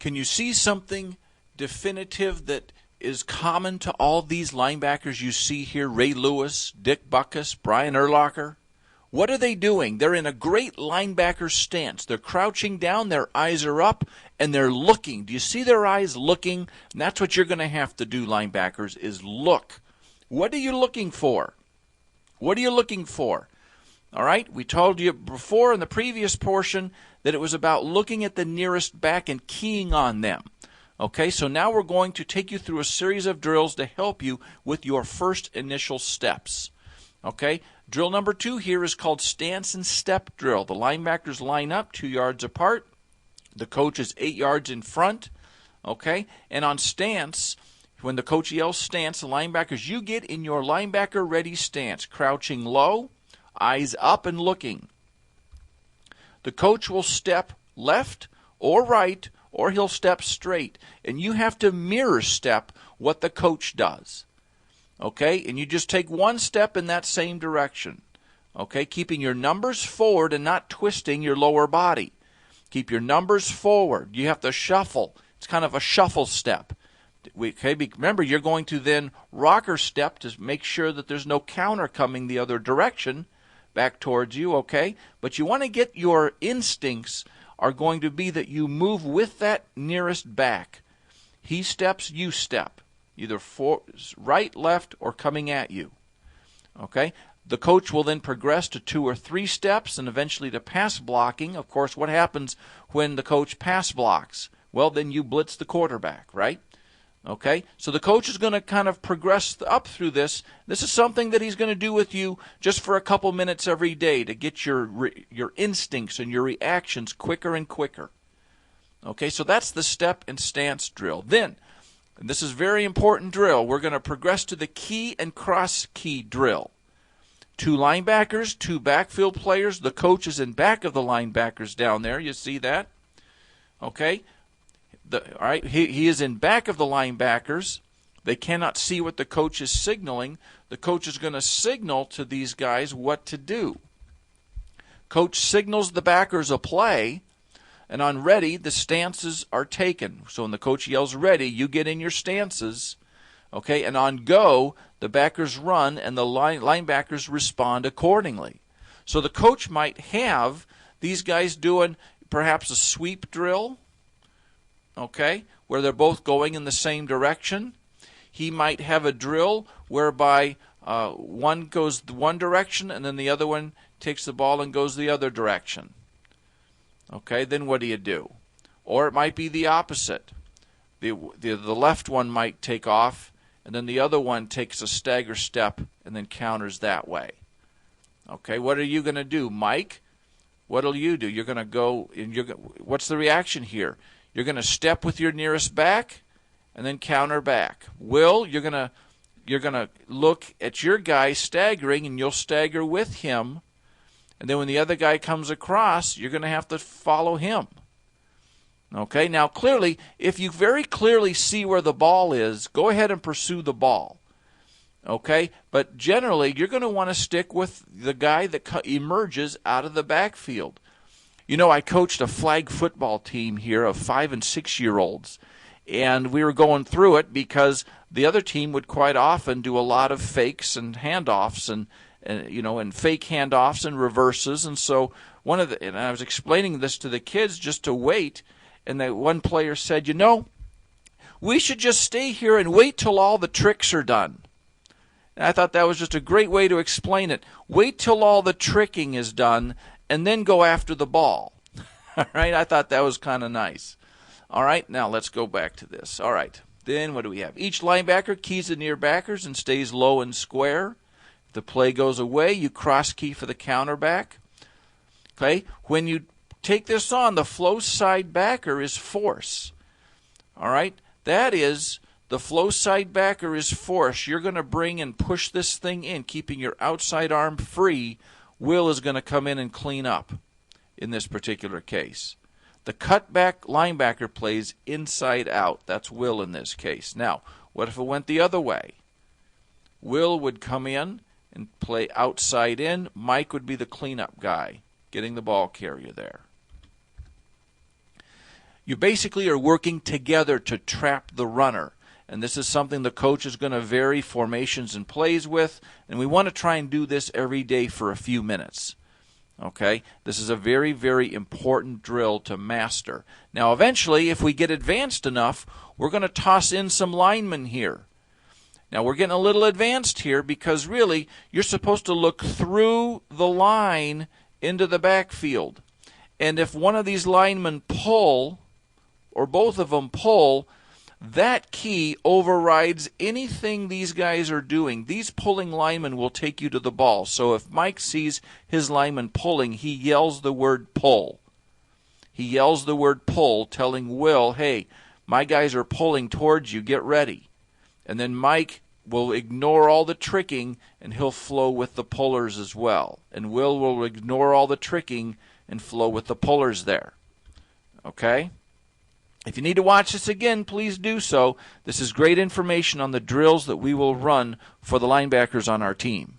Can you see something definitive that is common to all these linebackers you see here? Ray Lewis, Dick Butkus, Brian Urlacher. What are they doing? They're in a great linebacker stance. They're crouching down, their eyes are up, and they're looking. Do you see their eyes looking? And that's what you're going to have to do, linebackers, is look. What are you looking for? What are you looking for? All right, we told you before in the previous portion that it was about looking at the nearest back and keying on them. Okay, so now we're going to take you through a series of drills to help you with your first initial steps. Okay, drill number 2 here is called stance and step drill. The linebackers line up 2 yards apart. The coach is 8 yards in front. Okay, and on stance, when the coach yells stance, the linebackers, you get in your linebacker ready stance, crouching low, eyes up and looking. The coach will step left or right, or he'll step straight, and you have to mirror step what the coach does. Okay, and you just take one step in that same direction. Okay, keeping your numbers forward and not twisting your lower body. Keep your numbers forward. You have to shuffle. It's kind of a shuffle step. Okay, remember, you're going to then rocker step to make sure that there's no counter coming the other direction back towards you, okay? But you want to get your instincts are going to be that you move with that nearest back. He steps, you step. Either right, left, or coming at you. Okay? The coach will then progress to 2 or 3 steps and eventually to pass blocking. Of course, what happens when the coach pass blocks? Well, then you blitz the quarterback, right? Okay? So the coach is going to kind of progress up through this. This is something that he's going to do with you just for a couple minutes every day to get your instincts and your reactions quicker and quicker. Okay? So that's the step and stance drill. Then, and this is a very important drill, we're going to progress to the key and cross key drill. 2 linebackers, 2 backfield players. The coach is in back of the linebackers down there. You see that? Okay? All right, he is in back of the linebackers. They cannot see what the coach is signaling. The coach is going to signal to these guys what to do. Coach signals the backers a play, and on ready, the stances are taken. So when the coach yells ready, you get in your stances. Okay, and on go, the backers run, and the linebackers respond accordingly. So the coach might have these guys doing perhaps a sweep drill, okay, where they're both going in the same direction. He might have a drill whereby one goes one direction and then the other one takes the ball and goes the other direction. Okay, then what do? Or it might be the opposite. The left one might take off and then the other one takes a stagger step and then counters that way. Okay, what are you going to do, Mike? What'll you do? You're going to go, and what's the reaction here? You're going to step with your nearest back and then counter back. Will, you're going to look at your guy staggering, and you'll stagger with him. And then when the other guy comes across, you're going to have to follow him. Okay, now clearly, if you very clearly see where the ball is, go ahead and pursue the ball. Okay, but generally, you're going to want to stick with the guy that emerges out of the backfield. You know, I coached a flag football team here of 5- and 6-year-olds, and we were going through it because the other team would quite often do a lot of fakes and handoffs and fake handoffs and reverses. And so and I was explaining this to the kids just to wait, and one player said, we should just stay here and wait till all the tricks are done. And I thought that was just a great way to explain it. Wait till all the tricking is done, and then go after the ball. All right, I thought that was kind of nice. All right, now let's go back to this. All right, then what do we have? Each linebacker keys the near backers and stays low and square. If the play goes away, you cross key for the counterback. Okay, when you take this on, the flow side backer is force. All right, that is, the flow side backer is force. You're going to bring and push this thing in, keeping your outside arm free. Will is going to come in and clean up in this particular case. The cutback linebacker plays inside out. That's Will in this case. Now, what if it went the other way? Will would come in and play outside in. Mike would be the cleanup guy, getting the ball carrier there. You basically are working together to trap the runner. And this is something the coach is going to vary formations and plays with. And we want to try and do this every day for a few minutes. Okay? This is a very, very important drill to master. Now, eventually, if we get advanced enough, we're going to toss in some linemen here. Now, we're getting a little advanced here because really, you're supposed to look through the line into the backfield. And if one of these linemen pull, or both of them pull, that key overrides anything these guys are doing. These pulling linemen will take you to the ball. So if Mike sees his lineman pulling, he yells the word pull. He yells the word pull, telling Will, hey, my guys are pulling towards you, get ready. And then Mike will ignore all the tricking, and he'll flow with the pullers as well. And will ignore all the tricking and flow with the pullers there. Okay? If you need to watch this again, please do so. This is great information on the drills that we will run for the linebackers on our team.